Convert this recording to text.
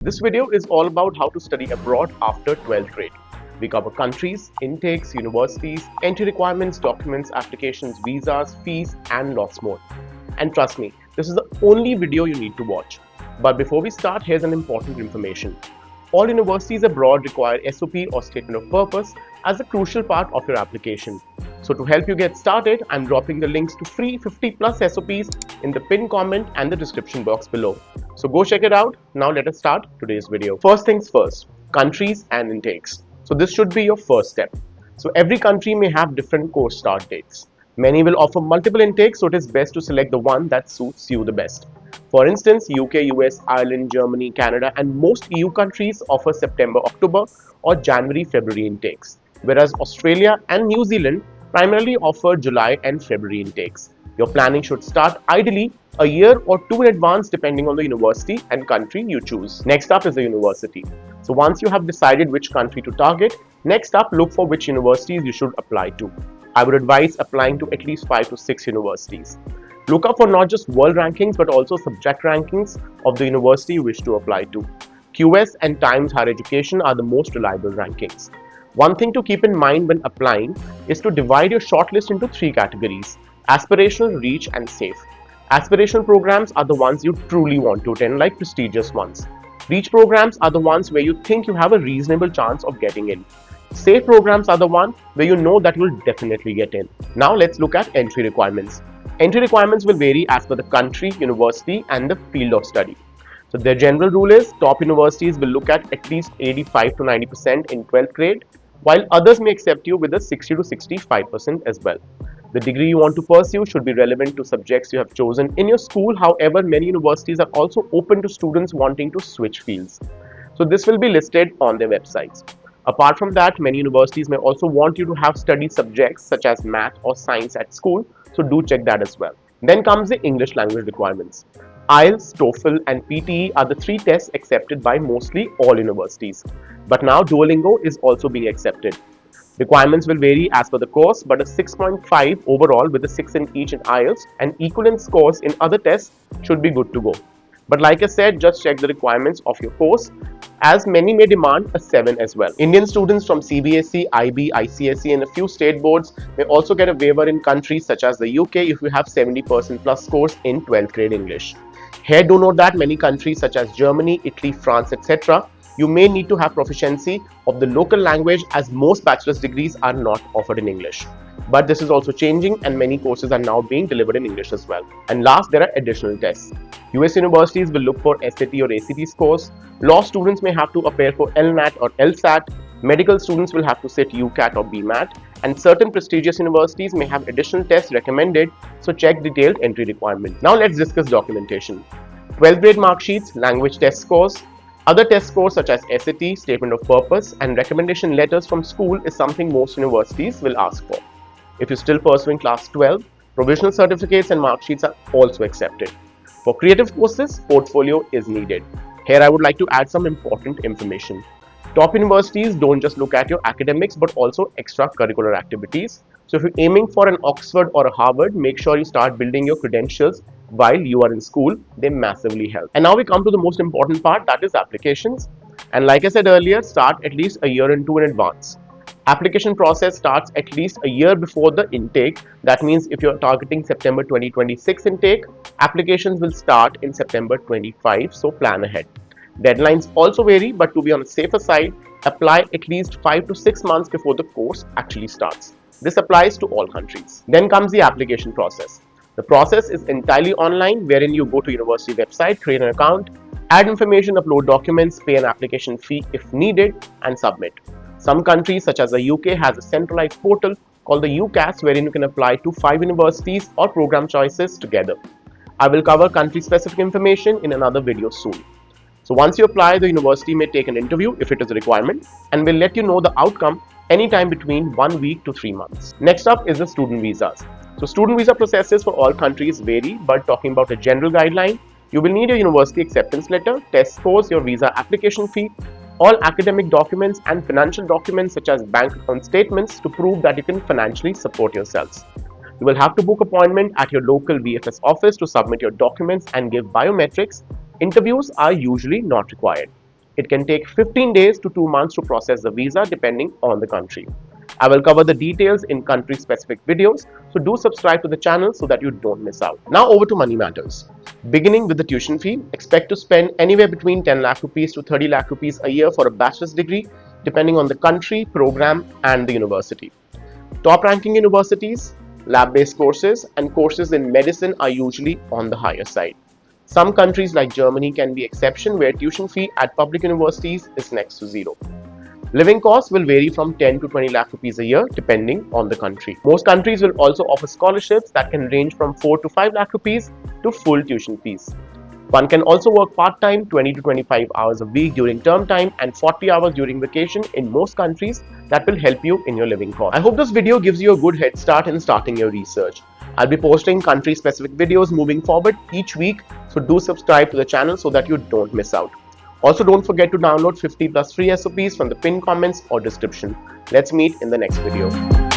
This video is all about how to study abroad after 12th grade. We cover countries, intakes, universities, entry requirements, documents, applications, visas, fees, and lots more. And trust me, this is the only video you need to watch. But before we start, here's an important information. All universities abroad require SOP or Statement of Purpose as a crucial part of your application. So to help you get started, I'm dropping the links to free 50 plus SOPs in the pinned comment and the description box below. So go check it out. Now let us start today's video. First things first, countries and intakes. So this should be your first step. So every country may have different course start dates. Many will offer multiple intakes, so it is best to select the one that suits you the best. For instance, UK, US, Ireland, Germany, Canada, and most EU countries offer September, October, or January, February intakes, whereas Australia and New Zealand primarily offer July and February intakes. Your planning should start ideally a year or two in advance depending on the university and country you choose. Next up is the university. So once you have decided which country to target, next up look for which universities you should apply to. I would advise applying to at least 5 to 6 universities. Look up for not just world rankings but also subject rankings of the university you wish to apply to. QS and Times Higher Education are the most reliable rankings. One thing to keep in mind when applying is to divide your shortlist into 3 categories: aspirational, reach, and safe. Aspirational programs are the ones you truly want to attend, like prestigious ones. Reach programs are the ones where you think you have a reasonable chance of getting in. Safe programs are the one where you know that you'll definitely get in. Now let's look at entry requirements. Entry requirements will vary as per the country, university, and the field of study. So their general rule is top universities will look at least 85 to 90% in 12th grade, while others may accept you with a 60 to 65% as well. The degree you want to pursue should be relevant to subjects you have chosen in your school. However, many universities are also open to students wanting to switch fields. So this will be listed on their websites. Apart from that, many universities may also want you to have studied subjects such as math or science at school, so do check that as well. Then comes the English language requirements. IELTS, TOEFL, and PTE are the 3 tests accepted by mostly all universities. But now Duolingo is also being accepted. Requirements will vary as per the course, but a 6.5 overall with a 6 in each in IELTS and equivalent scores in other tests should be good to go. But like I said, just check the requirements of your course, as many may demand a 7 as well. Indian students from CBSE, IB, ICSE, and a few state boards may also get a waiver in countries such as the UK if you have 70% plus scores in 12th grade English. Here do note that many countries such as Germany, Italy, France, etc. you may need to have proficiency of the local language, as most bachelor's degrees are not offered in English. But this is also changing and many courses are now being delivered in English as well. And last, there are additional tests. US universities will look for SAT or ACT scores. Law students may have to appear for LNAT or LSAT. Medical students will have to sit UCAT or BMAT. And certain prestigious universities may have additional tests recommended, so check detailed entry requirement. Now let's discuss documentation. 12th grade mark sheets, language test scores. Other test scores such as SAT, Statement of Purpose, and recommendation letters from school is something most universities will ask for. If you're still pursuing class 12, provisional certificates and mark sheets are also accepted. For creative courses, portfolio is needed. Here I would like to add some important information. Top universities don't just look at your academics but also extracurricular activities. So if you're aiming for an Oxford or a Harvard, make sure you start building your credentials while you are in school. They massively help. And now we come to the most important part, that is applications. And like I said earlier, start at least a year and 2 in advance. Application process starts at least a year before the intake. That means if you're targeting September 2026 intake, applications will start in September 25, so plan ahead. Deadlines also vary, but to be on the safer side, apply at least 5 to 6 months before the course actually starts. This applies to all countries. Then comes the application process. The process is entirely online, wherein you go to university website, create an account, add information, upload documents, pay an application fee if needed, and submit. Some countries such as the UK has a centralized portal called the UCAS, wherein you can apply to 5 universities or program choices together. I will cover country specific information in another video soon. So once you apply, the university may take an interview if it is a requirement and will let you know the outcome anytime between 1 week to 3 months. Next up is the student visas. So student visa processes for all countries vary, but talking about a general guideline, you will need a university acceptance letter, test scores, your visa application fee, all academic documents and financial documents such as bank account statements to prove that you can financially support yourselves. You will have to book appointment at your local VFS office to submit your documents and give biometrics. Interviews are usually not required. It can take 15 days to 2 months to process the visa depending on the country. I will cover the details in country specific videos, so do subscribe to the channel so that you don't miss out. Now over to money matters. Beginning with the tuition fee, expect to spend anywhere between 10 lakh rupees to 30 lakh rupees a year for a bachelor's degree depending on the country, program and the university. Top ranking universities, lab-based courses and courses in medicine are usually on the higher side. Some countries like Germany can be exception where tuition fee at public universities is next to zero. Living costs will vary from 10 to 20 lakh rupees a year depending on the country. Most countries will also offer scholarships that can range from 4 to 5 lakh rupees to full tuition fees. One can also work part-time 20 to 25 hours a week during term time and 40 hours during vacation in most countries. That will help you in your living cost. I hope this video gives you a good head start in starting your research. I'll be posting country specific videos moving forward each week, so do subscribe to the channel so that you don't miss out. Also, don't forget to download 50 plus free SOPs from the pinned comments or description. Let's meet in the next video.